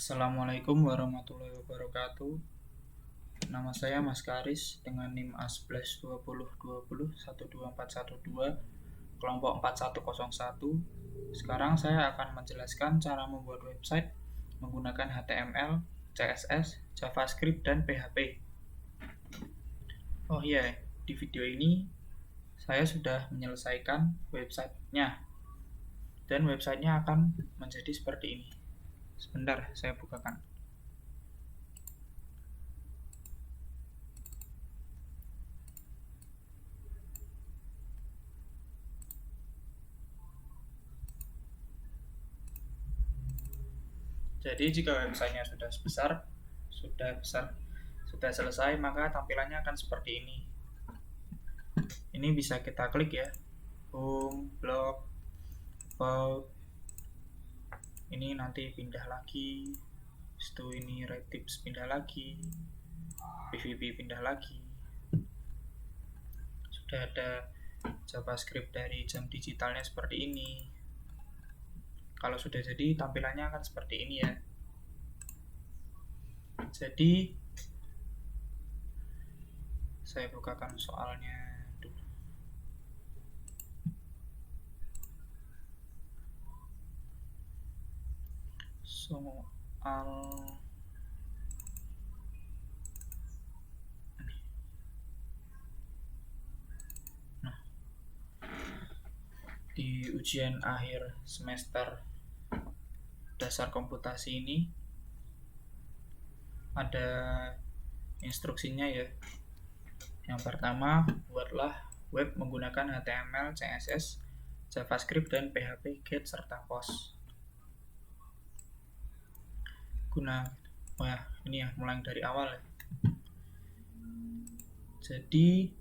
Assalamualaikum warahmatullahi wabarakatuh. Nama saya Mas Karis dengan NIM A112020121412 kelompok 4101. Sekarang saya akan menjelaskan cara membuat website menggunakan HTML, CSS, JavaScript, dan PHP. Oh iya, di video ini saya sudah menyelesaikan websitenya, dan websitenya akan menjadi seperti ini. Sebentar, saya bukakan. Jadi jika websitenya sudah selesai, maka tampilannya akan seperti ini. Ini bisa kita klik ya, home, blog, about. Ini nanti pindah lagi, setelah ini Red Tips pindah lagi, PVP pindah lagi. Sudah ada JavaScript dari jam digitalnya seperti ini. Kalau sudah jadi, tampilannya akan seperti ini ya. Jadi saya bukakan soalnya dulu. Di ujian akhir semester dasar komputasi ini ada instruksinya ya. Yang pertama, buatlah web menggunakan HTML, CSS, JavaScript, dan PHP, GET, serta POST. Ini ya, mulai dari awal ya. Jadi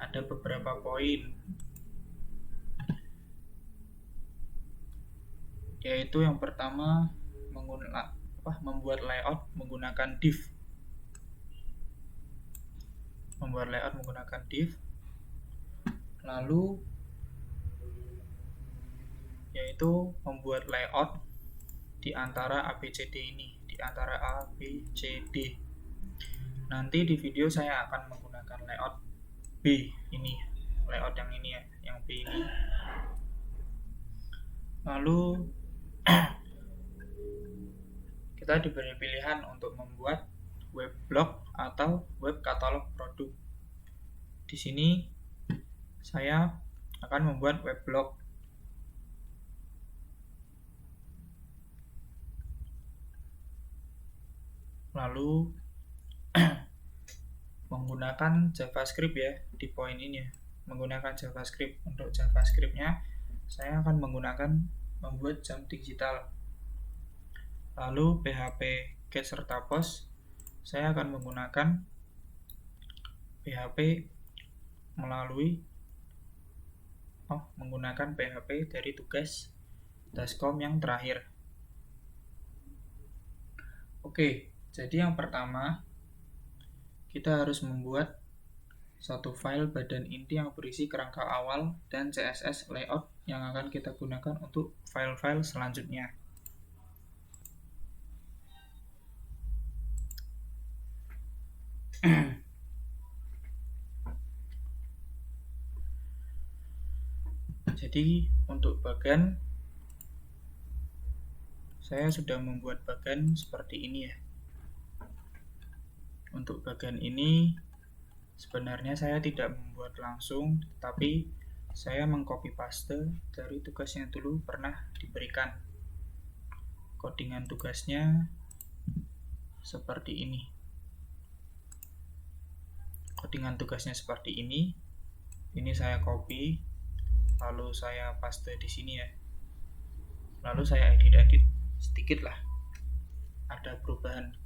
ada beberapa poin, yaitu yang pertama membuat layout menggunakan div. Lalu yaitu membuat layout di antara ABCD ini, di antara ABCD. Nanti di video saya akan menggunakan layout B ini, layout yang ini ya, yang B ini. Lalu kita diberi pilihan untuk membuat web blog atau web katalog produk. Di sini saya akan membuat web blog. Lalu menggunakan JavaScript ya, di poin ini ya, menggunakan JavaScript. Untuk JavaScript-nya saya akan membuat jam digital. Lalu PHP, GET, serta POST saya akan menggunakan PHP menggunakan PHP dari tugas Daskom yang terakhir. Oke, jadi yang pertama kita harus membuat satu file badan inti yang berisi kerangka awal dan CSS layout yang akan kita gunakan untuk file-file selanjutnya. Jadi untuk bagan saya sudah membuat bagan seperti ini ya. Untuk bagan ini sebenarnya saya tidak membuat langsung, tapi saya mengcopy paste dari tugas yang dulu pernah diberikan. Codingan tugasnya seperti ini. Ini saya copy, lalu saya paste di sini ya. Lalu saya edit sedikit lah. Ada perubahan.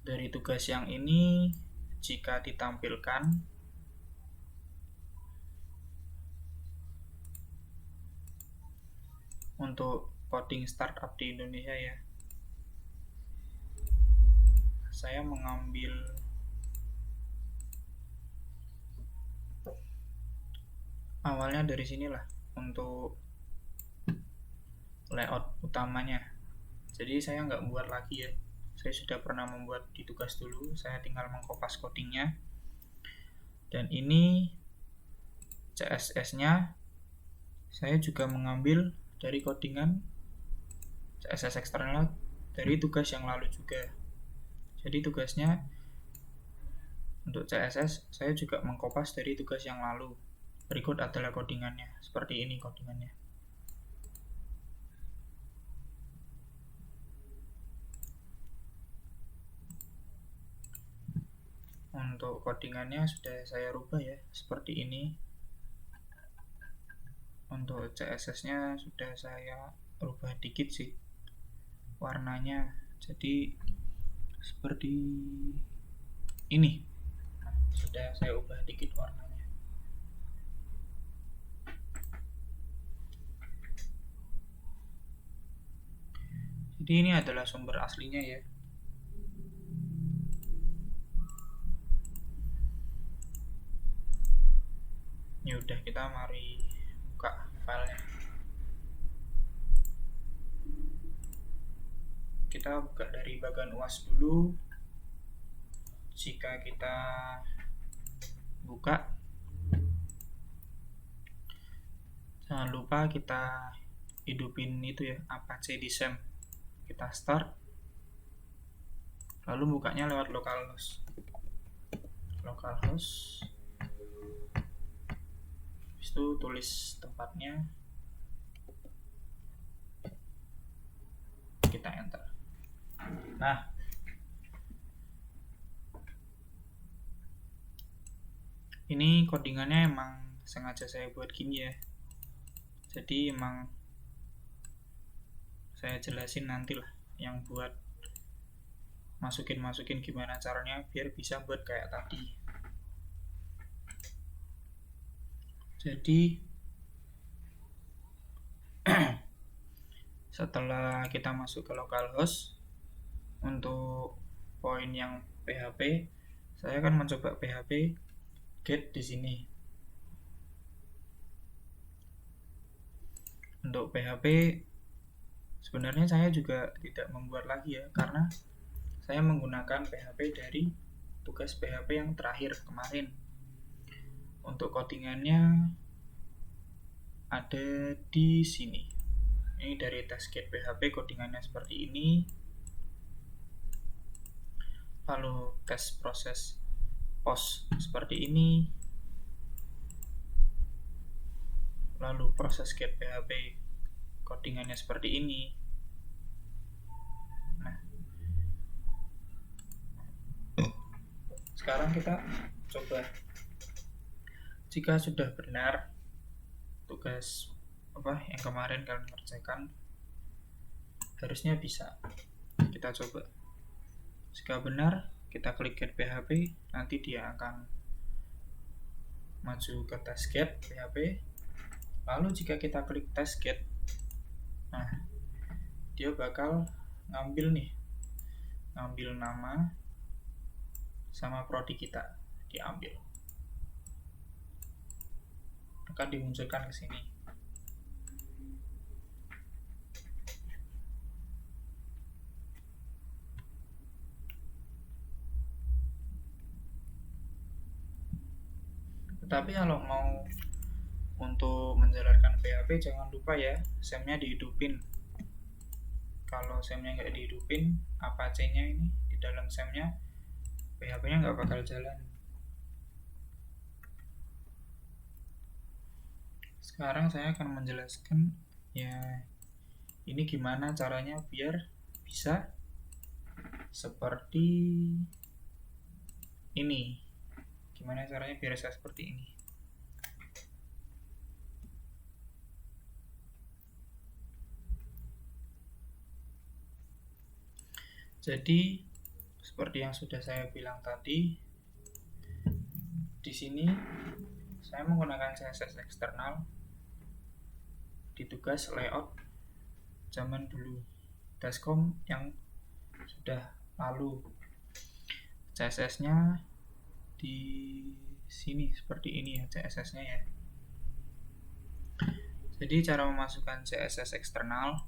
Dari tugas yang ini, jika ditampilkan untuk coding startup di Indonesia ya, saya mengambil awalnya dari sinilah untuk layout utamanya. Jadi saya nggak buat lagi ya, saya sudah pernah membuat di tugas dulu, saya tinggal mengkopas codingnya. Dan ini CSS-nya saya juga mengambil dari codingan CSS eksternal dari tugas yang lalu juga. Jadi tugasnya untuk CSS saya juga mengkopas dari tugas yang lalu. Berikut adalah codingannya, seperti ini codingannya. Untuk codingannya sudah saya rubah ya, seperti ini. Untuk CSS-nya sudah saya rubah dikit sih warnanya, jadi seperti ini. Sudah saya ubah dikit warnanya. Jadi ini adalah sumber aslinya ya. Ya udah, kita mari buka filenya. Kita buka dari bagian UAS dulu. Jika kita buka, jangan lupa kita hidupin itu ya, Apache Disem. Kita start, lalu bukanya lewat localhost. Habis itu tulis tempatnya, kita enter. Nah, ini codingannya emang sengaja saya buat gini ya, jadi emang saya jelasin nantilah yang buat masukin gimana caranya biar bisa buat kayak tadi. Jadi setelah kita masuk ke localhost, untuk poin yang PHP, saya akan mencoba PHP get di sini. Untuk PHP sebenarnya saya juga tidak membuat lagi ya, karena saya menggunakan PHP dari tugas PHP yang terakhir kemarin. Untuk codingannya ada di sini. Ini dari test-get PHP, codingannya seperti ini. Lalu tes proses post seperti ini. Lalu proses get PHP, codingannya seperti ini. Nah, sekarang kita coba. Jika sudah benar tugas yang kemarin kalian kerjakan, harusnya bisa. Kita coba. Jika benar, kita klik get PHP, nanti dia akan maju ke test get PHP. Lalu jika kita klik test get, nah dia bakal ngambil nama sama prodi kita, diambil, akan dimunculkan ke sini. Tetapi kalau mau untuk menjalankan PHP, jangan lupa ya, semnya dihidupin. Kalau semnya nggak dihidupin, Apache-nya ini di dalam semnya, PHP-nya nggak bakal jalan. Sekarang saya akan menjelaskan ya, ini gimana caranya biar bisa seperti ini. Gimana caranya biar bisa seperti ini. Jadi seperti yang sudah saya bilang tadi, di sini saya menggunakan CSS eksternal di tugas layout zaman dulu, Dascom yang sudah lalu. CSS-nya di sini seperti ini ya, CSS-nya ya. Jadi cara memasukkan CSS eksternal,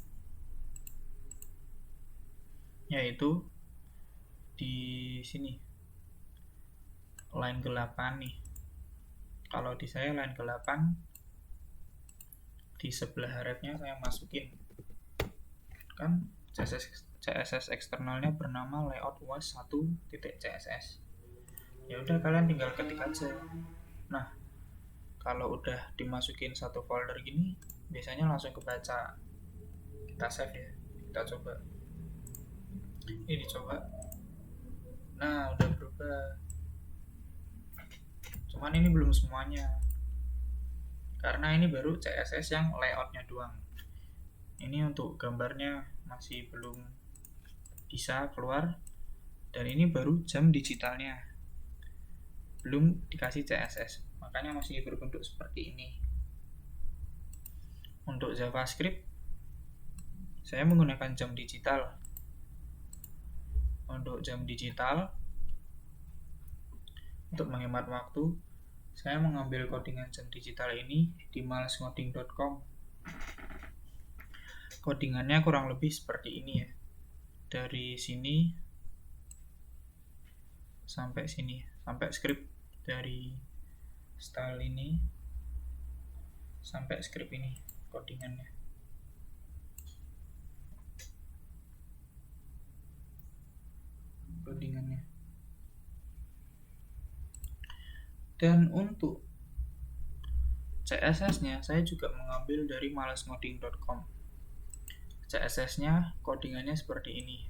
yaitu di sini line ke-8 nih. Kalau di saya line ke-8, di sebelah hrefnya saya masukin kan CSS eksternalnya bernama layout was 1.css. Ya udah, kalian tinggal ketik aja. Nah, kalau udah dimasukin satu folder gini, biasanya langsung kebaca. Kita save ya, kita coba. Ini dicoba. Nah, udah berubah. Cuman ini belum semuanya, karena ini baru CSS yang layoutnya doang. Ini untuk gambarnya masih belum bisa keluar, dan ini baru jam digitalnya, belum dikasih CSS, makanya masih berbentuk seperti ini. Untuk JavaScript saya menggunakan jam digital. Untuk jam digital, untuk menghemat waktu, saya mengambil codingan jam digital ini di malesngoding.com. Codingannya kurang lebih seperti ini ya. Dari sini sampai sini, sampai script, dari style ini sampai script ini codingannya. Dan untuk CSS-nya saya juga mengambil dari malesngoding.com. CSS-nya codingannya seperti ini.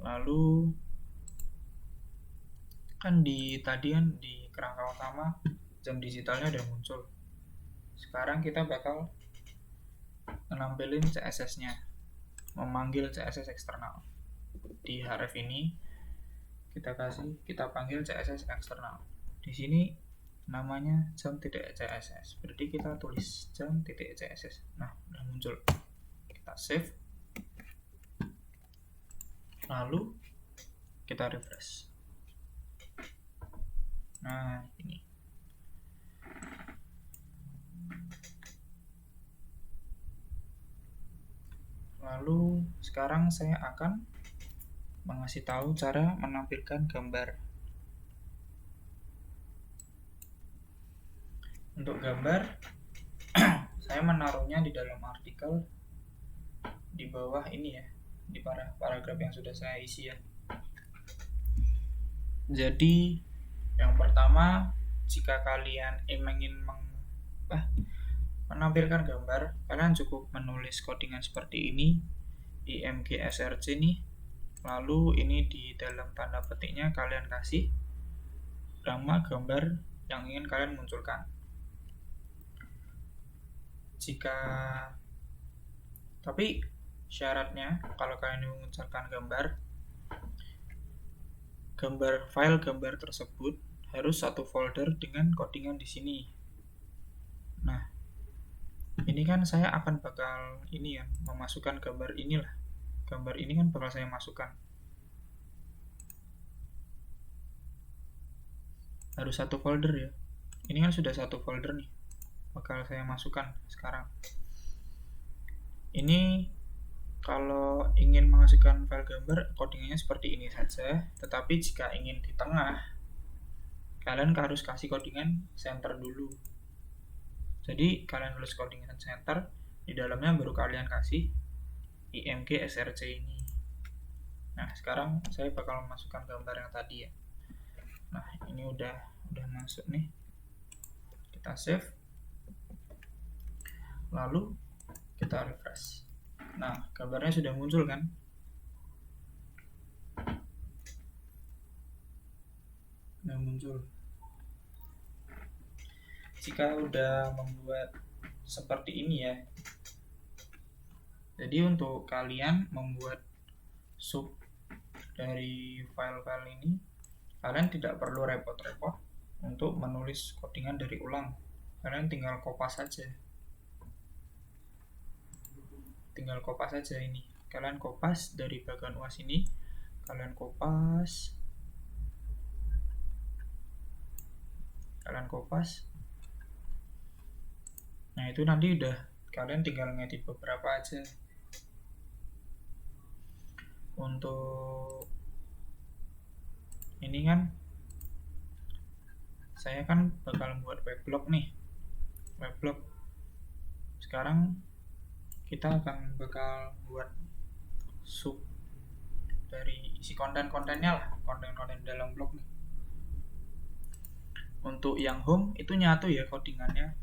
Lalu kan di kerangka utama jam digitalnya udah muncul. Sekarang kita bakal menampilin CSS-nya, memanggil CSS eksternal. Di href ini kita panggil CSS eksternal. Di sini namanya jam.css. Berarti kita tulis jam.css. Nah, udah muncul. Kita save. Lalu kita refresh. Nah, ini. Lalu sekarang saya akan mengasih tahu cara menampilkan gambar. Untuk gambar, saya menaruhnya di dalam artikel di bawah ini ya, di paragraf yang sudah saya isi ya. Jadi yang pertama, jika kalian ingin menampilkan gambar, kalian cukup menulis codingan seperti ini, img src nih. Lalu ini di dalam tanda petiknya kalian kasih nama gambar yang ingin kalian munculkan. Tapi syaratnya kalau kalian memunculkan file gambar tersebut harus satu folder dengan codingan di sini. Nah, ini kan saya akan bakal memasukkan gambar inilah. Gambar ini kan bakal saya masukkan. Harus satu folder ya. Ini kan sudah satu folder nih. Bakal saya masukkan sekarang. Ini kalau ingin memasukkan file gambar, codingannya seperti ini saja. Tetapi jika ingin di tengah, kalian harus kasih codingan center dulu. Jadi kalian tulis codingan center, di dalamnya baru kalian kasih img src ini. Nah, sekarang saya bakal memasukkan gambar yang tadi ya. Nah, ini udah masuk nih. Kita save. Lalu kita refresh. Nah, gambarnya sudah muncul kan? Sudah muncul. Jika udah membuat seperti ini ya, jadi untuk kalian membuat sub dari file-file ini, kalian tidak perlu repot-repot untuk menulis codingan dari ulang. Kalian tinggal kopas saja. Ini. Kalian kopas dari bagian UAS ini. Kalian kopas. Nah, itu nanti udah kalian tinggal ngedit beberapa aja. Untuk ini kan saya kan bakal buat weblog nih, weblog. Sekarang kita akan bakal buat sub dari isi konten-kontennya lah, konten-konten dalam blog nih. Untuk yang home itu nyatu ya codingannya,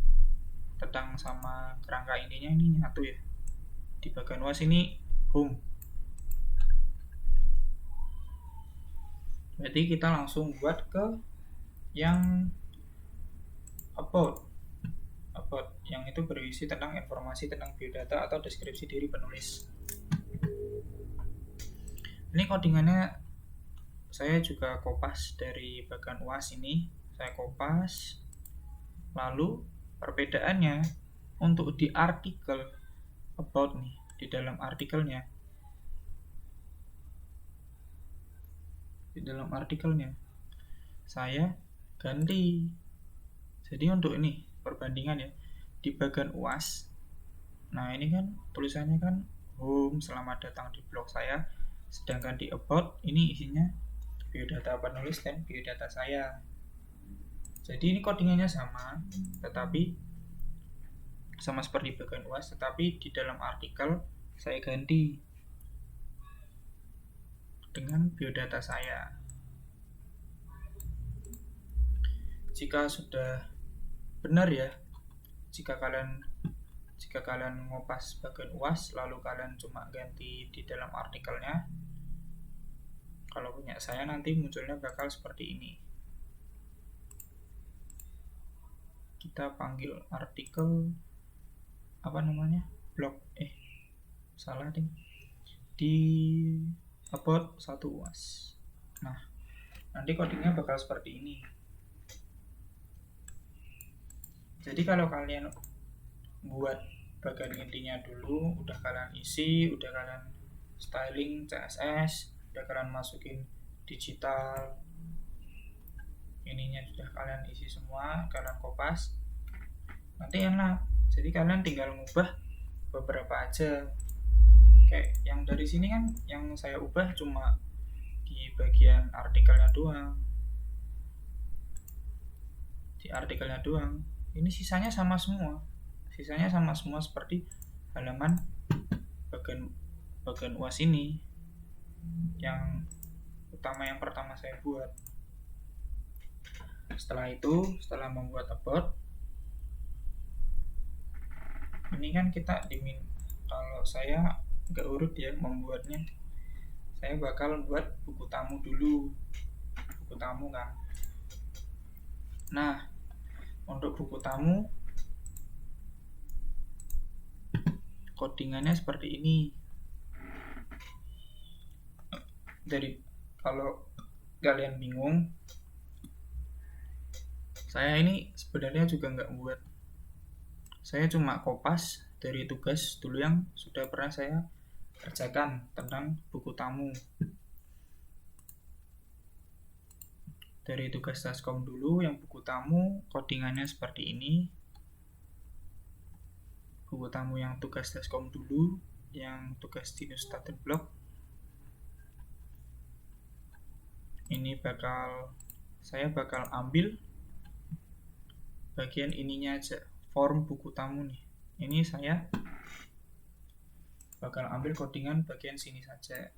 tentang sama kerangka intinya ini nyatu ya. Di bagian UAS ini home. Berarti kita langsung buat ke yang about yang itu berisi tentang informasi tentang biodata atau deskripsi diri penulis. Ini codingannya saya juga kopas dari bagian UAS ini, saya kopas. Lalu perbedaannya untuk di artikel about nih, di dalam artikelnya saya ganti. Jadi untuk ini perbandingan ya, di bagian UAS, nah ini kan tulisannya kan home, selamat datang di blog saya, sedangkan di about ini isinya biodata penulis dan biodata saya. Jadi ini codingannya sama, tetapi sama seperti bagian UAS, tetapi di dalam artikel saya ganti dengan biodata saya. Jika sudah benar ya, jika kalian ngopas bagian UAS lalu kalian cuma ganti di dalam artikelnya, kalau punya saya nanti munculnya bakal seperti ini. Kita panggil artikel apa namanya, blog, salah deh, di about 1 UAS. Nah, nanti codingnya bakal seperti ini. Jadi kalau kalian buat bagian intinya dulu, udah kalian isi, udah kalian styling CSS, udah kalian masukin digital, ininya sudah kalian isi semua, kalian kopas, nanti enak. Jadi kalian tinggal ngubah beberapa aja. Kayak yang dari sini kan yang saya ubah cuma di bagian artikelnya doang. Di artikelnya doang. Ini sisanya sama semua. Seperti halaman bagian UAS ini. Yang pertama saya buat. Setelah membuat about, ini kan kita kalau saya nggak urut ya membuatnya, saya bakal buat buku tamu dulu, buku tamu kan. Nah, untuk buku tamu codingannya seperti ini. Kalau kalian bingung, saya ini sebenarnya juga nggak buat, saya cuma kopas dari tugas dulu yang sudah pernah saya kerjakan tentang buku tamu. Dari tugas Taskom dulu yang buku tamu codingannya seperti ini. Buku tamu yang tugas Taskom dulu, yang tugas di Starter Blog, ini saya bakal ambil bagian ininya aja, form buku tamu nih. Ini saya bakal ambil codingan bagian sini saja.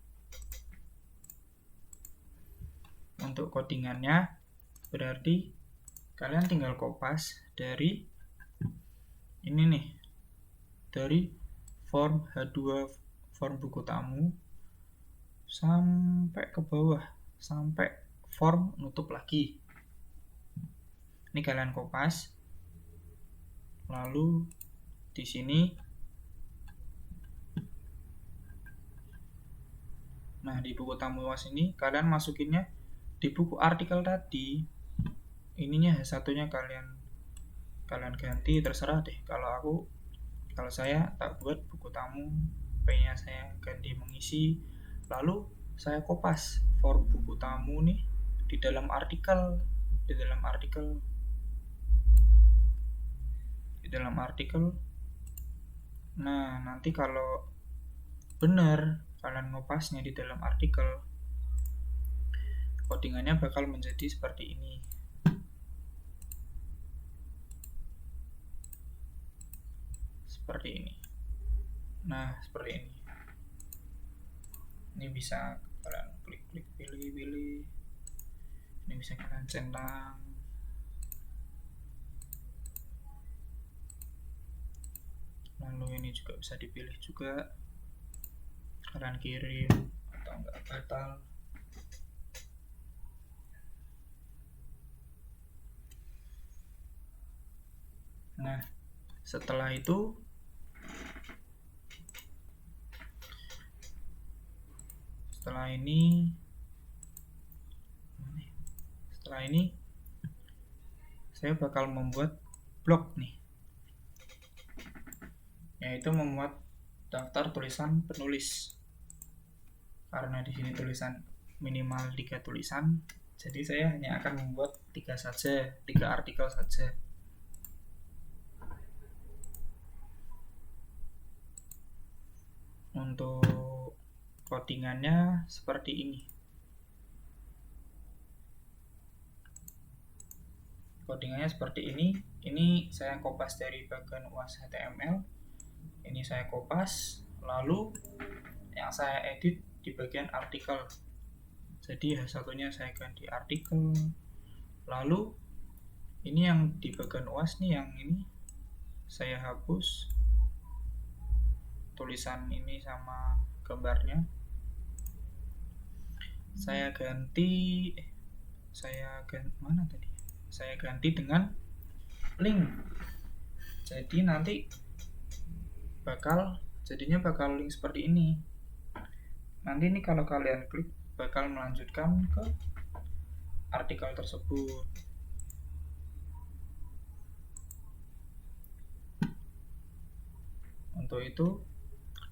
Untuk codingannya berarti kalian tinggal kopas dari ini nih, dari form H2 form buku tamu sampai ke bawah, sampai form nutup lagi. Ini kalian kopas, lalu di sini, nah di buku tamu UAS ini kalian masukinnya di buku artikel tadi, ininya satunya kalian ganti, terserah deh. Kalau saya tak buat buku tamu, P-nya saya ganti mengisi, lalu saya kopas form buku tamu nih di dalam artikel, Nah, nanti kalau benar kalian ngopasnya di dalam artikel, codingannya bakal menjadi seperti ini. Seperti ini. Nah, seperti ini. Ini bisa kalian klik-klik, pilih-pilih. Ini bisa kalian centang. Lalu ini juga bisa dipilih juga. Kalian kirim atau enggak batal. Nah, setelah itu setelah ini saya bakal membuat blog nih, yaitu memuat daftar tulisan penulis. Karena di sini tulisan minimal 3 tulisan, jadi saya hanya akan membuat 3 artikel saja. Untuk codingannya seperti ini. Codingannya seperti ini. Ini saya kopas dari bagian UAS HTML. Ini saya kopas, lalu yang saya edit di bagian artikel. Jadi satunya saya ganti artikel. Lalu ini yang di bagian UAS nih, yang ini saya hapus tulisan ini sama gambarnya. Saya ganti mana tadi? Saya ganti dengan link. Jadi nanti jadinya bakal link seperti ini. Nanti ini kalau kalian klik bakal melanjutkan ke artikel tersebut. Untuk itu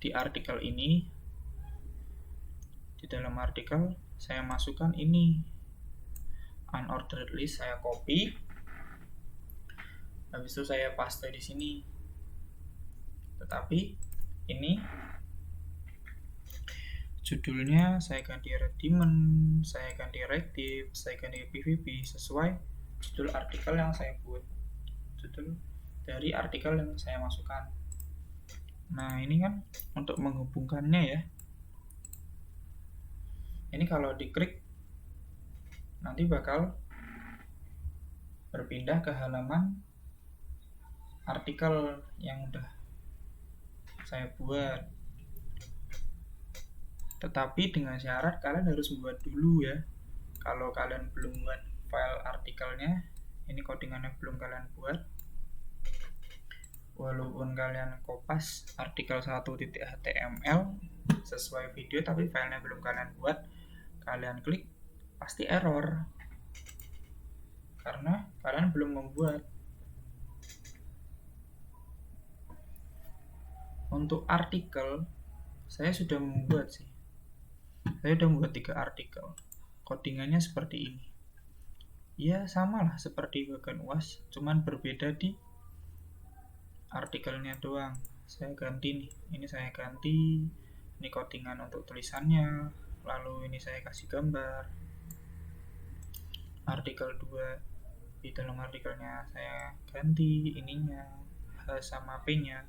di artikel ini, di dalam artikel saya masukkan ini unordered list, saya copy, habis itu saya paste di sini. Tetapi ini judulnya saya ganti redaction, saya ganti reactive, saya ganti PVP sesuai judul artikel yang saya buat, judul dari artikel yang saya masukkan. Nah, ini kan untuk menghubungkannya ya. Ini kalau diklik nanti bakal berpindah ke halaman artikel yang udah saya buat. Tetapi dengan syarat kalian harus buat dulu ya. Kalau kalian belum buat file artikelnya, ini codingannya belum kalian buat, walaupun kalian kopas artikel 1.html sesuai video tapi filenya belum kalian buat, kalian klik pasti error karena kalian belum membuat. Untuk artikel saya sudah membuat sih. Saya sudah membuat 3 artikel. Codingannya seperti ini. Ya sama lah seperti bagian UAS, cuman berbeda di artikelnya doang. Saya ganti nih. Ini saya ganti. Ini codingan untuk tulisannya. Lalu ini saya kasih gambar. Artikel 2, di dalam artikelnya saya ganti ininya H sama P-nya.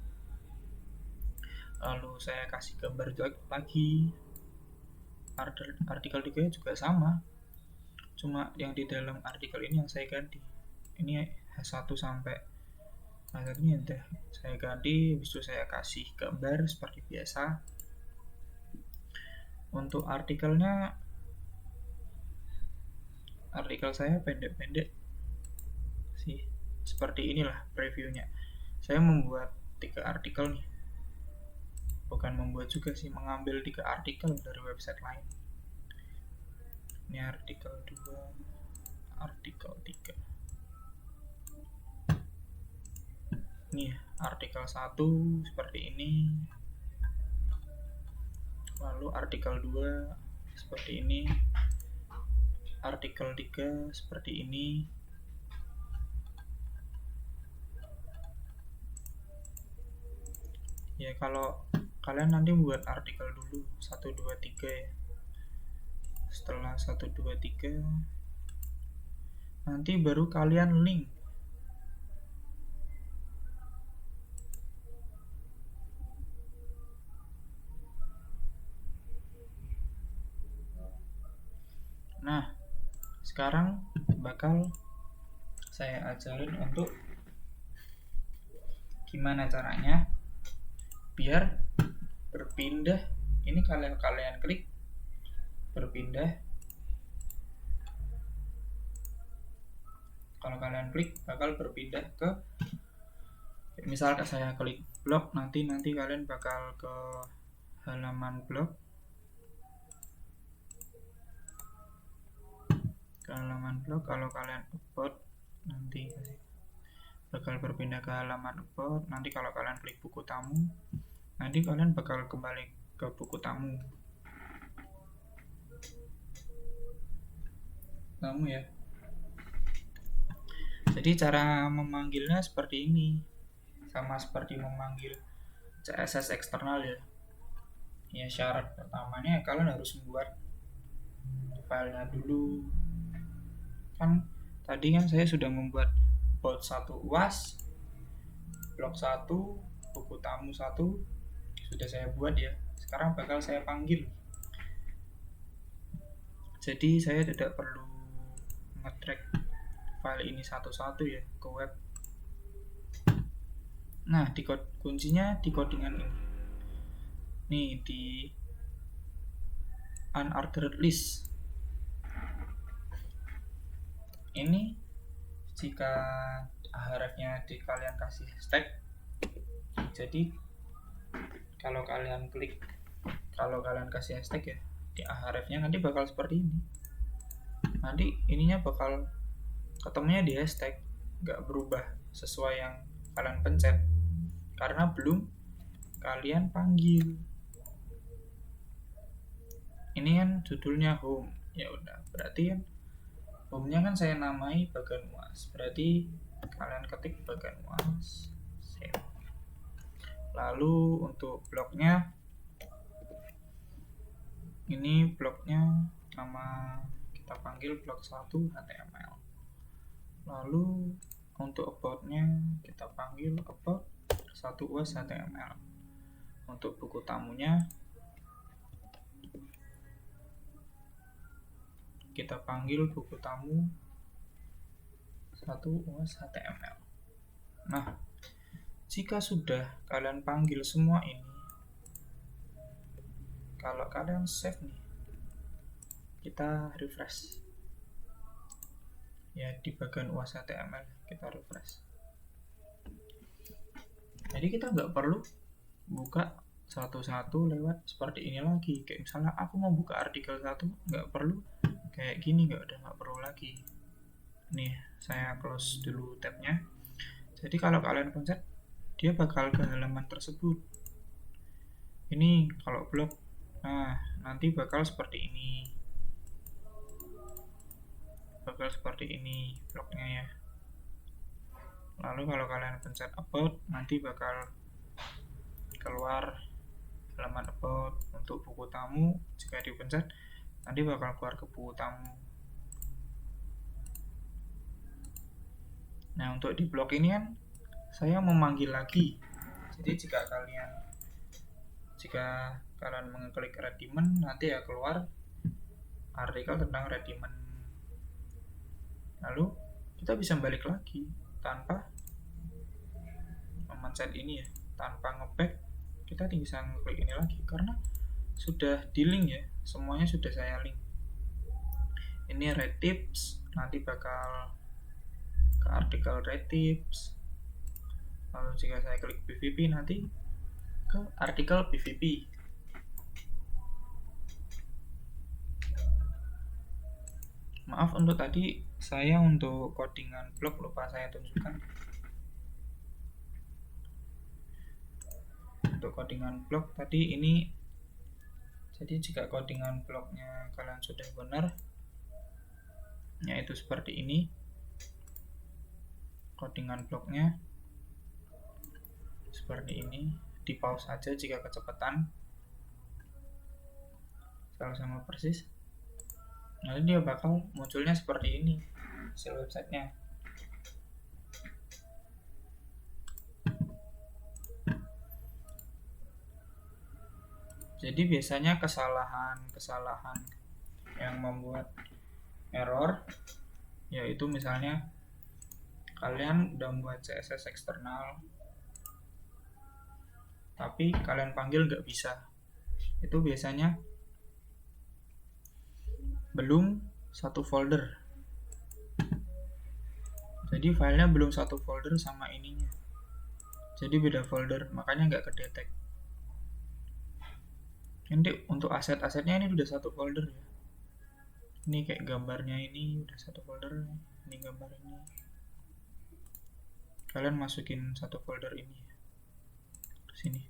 Lalu saya kasih gambar lagi. Artikel 3 juga sama, cuma yang di dalam artikel ini yang saya ganti. Ini H1 sampai H1 ini udah saya ganti, habis itu saya kasih gambar seperti biasa. Untuk artikelnya, artikel saya pendek-pendek sih, seperti inilah previewnya. Saya membuat 3 artikel nih, bukan membuat juga sih, mengambil 3 artikel dari website lain. Ini artikel 2, artikel 3. Ini artikel 1 seperti ini, lalu artikel 2 seperti ini, artikel 3 seperti ini. Ya kalau kalian nanti buat artikel dulu 1 2 3 ya. Setelah 1 2 3 nanti baru kalian link. Nah, sekarang bakal saya ajarin untuk gimana caranya biar berpindah. Ini kalian klik berpindah. Kalau kalian klik bakal berpindah ke, misalkan saya klik blog, nanti kalian bakal ke halaman blog, kalau kalian upload nanti bakal berpindah ke halaman upload. Nanti kalau kalian klik buku tamu, nanti kalian bakal kembali ke buku tamu ya. Jadi cara memanggilnya seperti ini, sama seperti memanggil CSS eksternal ya. Ya syarat pertamanya kalian harus membuat filenya dulu. Kan tadi kan saya sudah membuat about 1 UAS, blog 1, buku tamu 1 sudah saya buat ya. Sekarang bakal saya panggil. Jadi saya tidak perlu nge-drag file ini satu-satu ya ke web. Nah, kuncinya di codingan ini. Nih di unordered list. Ini jika hrefnya di kalian kasih stack, jadi kalau kalian kasih stack ya di hrefnya nanti bakal seperti ini. Nanti ininya bakal ketemunya di hashtag, nggak berubah sesuai yang kalian pencet karena belum kalian panggil. Ini kan judulnya home, ya udah berarti kan home-nya kan saya namai bagian UAS, berarti kalian ketik bagian UAS, save. Lalu untuk blognya, ini blognya nama kita panggil blog 1 HTML. Lalu untuk about-nya kita panggil about 1 UAS HTML. Untuk buku tamunya kita panggil buku tamu 1 UAS HTML. Nah, jika sudah kalian panggil semua ini, kalau kalian save nih, kita refresh ya, di bagian UAS HTML kita refresh. Jadi kita nggak perlu buka satu-satu lewat seperti ini lagi. Kayak misalnya aku mau buka artikel 1, nggak perlu kayak gini, nggak perlu lagi. Nih saya close dulu tabnya. Jadi kalau kalian pencet, dia bakal ke halaman tersebut. Ini kalau blog, nah nanti bakal seperti ini, blognya ya. Lalu kalau kalian pencet about, nanti bakal keluar halaman about. Untuk buku tamu, jika dipencet nanti bakal keluar ke buku tamu. Nah, untuk di blog ini kan saya memanggil lagi. Jadi jika kalian mengklik Redmond, nanti ya keluar artikel tentang Redmond. Lalu kita bisa balik lagi tanpa memencet ini ya, tanpa ngeback. Kita bisa ngeklik ini lagi karena sudah di link ya, semuanya sudah saya link. Ini Red Tips, nanti bakal ke artikel Red Tips. Lalu jika saya klik PVP, nanti ke artikel PVP. Maaf untuk tadi saya untuk codingan blog lupa saya tunjukkan. Untuk codingan blog tadi ini, jadi jika codingan blognya kalian sudah benar, yaitu seperti ini codingan blognya, seperti ini di pause aja jika kecepatan. Kalau sama persis, nanti dia bakal munculnya seperti ini hasil websitenya. Jadi biasanya kesalahan yang membuat error yaitu misalnya kalian udah membuat CSS eksternal tapi kalian panggil nggak bisa. Itu biasanya belum satu folder. Jadi filenya belum satu folder sama ininya. Jadi beda folder, makanya nggak kedetek. Nanti untuk aset-asetnya ini udah satu folder ya. Ini kayak gambarnya ini udah satu folder. Ini gambar ini. Kalian masukin satu folder ini ke sini.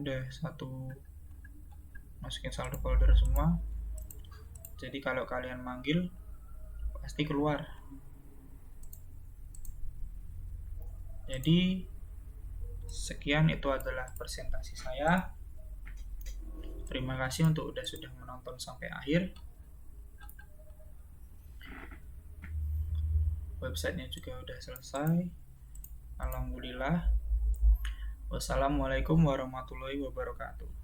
Udah satu, masukin satu folder semua. Jadi kalau kalian manggil pasti keluar. Jadi sekian, itu adalah presentasi saya. Terima kasih untuk sudah menonton sampai akhir. Websitenya juga udah selesai. Alhamdulillah. Wassalamualaikum warahmatullahi wabarakatuh.